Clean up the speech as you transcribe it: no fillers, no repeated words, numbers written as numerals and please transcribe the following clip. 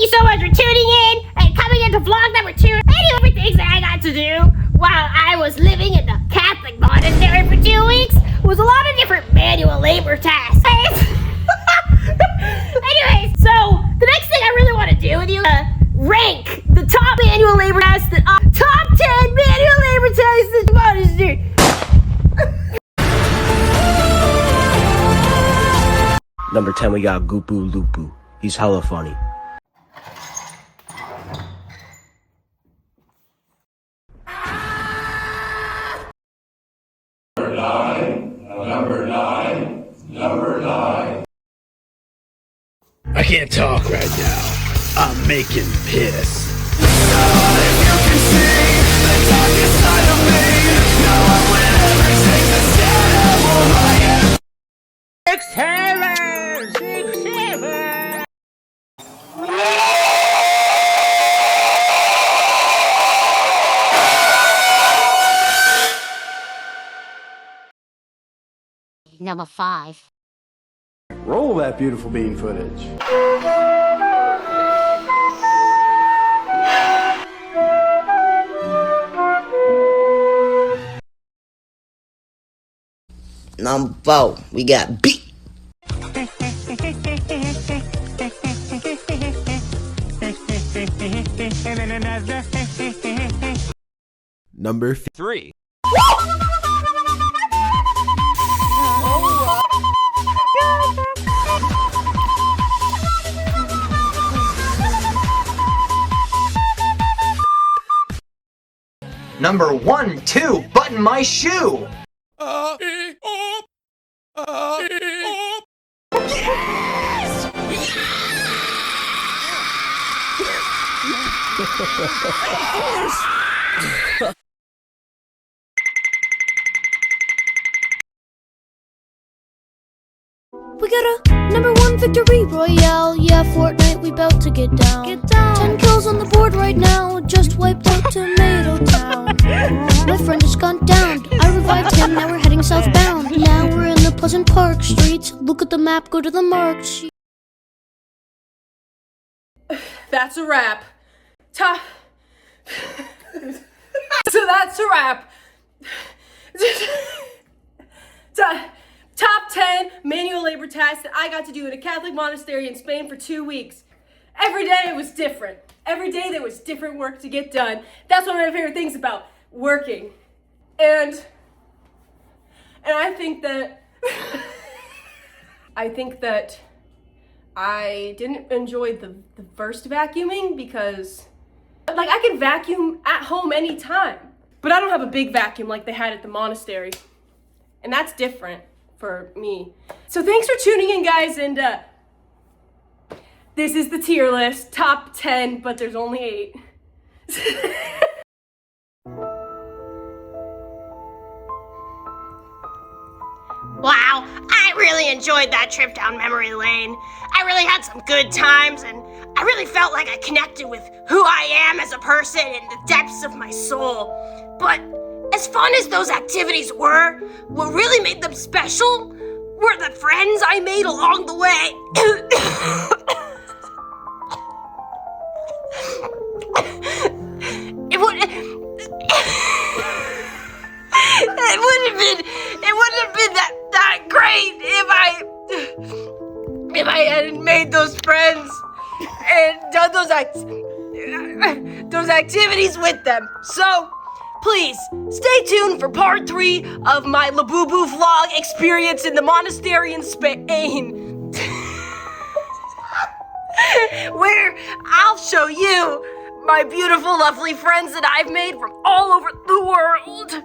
so much for tuning in and coming into vlog number 2. Any things that I got to do while I was living in the Catholic Monastery for 2 weeks was a lot of different manual labor tasks. Anyways, so the next thing I really want to do with you rank the top manual labor tasks that top 10 manual labor tasks that you want to do. Number 10, we got Goopu Lupu. He's hella funny. Number 9. I can't talk right now. I'm making piss. Number 5. Roll that beautiful bean footage. Number 4, we got B. Number 3. Number 1, 2, button my shoe. We got a number 1 victory royale. Yeah, Fortnite, we bout to get down. 10 kills on the board right now. Just wiped out Tomato Town. My friend just gone down. I revived him, now we're heading southbound. Now we're in the Pleasant Park streets. Look at the map, go to the marked sheet. That's a wrap. So that's a wrap. Top 10 manual labor tasks that I got to do in a Catholic monastery in Spain for 2 weeks. Every day it was different. Every day there was different work to get done. That's one of my favorite things about working. And I think that I didn't enjoy the first vacuuming because like I can vacuum at home anytime, but I don't have a big vacuum like they had at the monastery. And that's different for me. So thanks for tuning in, guys, and this is the tier list, top 10, but there's only 8. Wow, I really enjoyed that trip down memory lane. I really had some good times, and I really felt like I connected with who I am as a person in the depths of my soul. But as fun as those activities were, what really made them special were the friends I made along the way. It wouldn't have been that great if I hadn't made those friends and done those activities with them. So please stay tuned for part 3 of my Labubu vlog experience in the monastery in Spain, where I'll show you my beautiful, lovely friends that I've made from all over the world.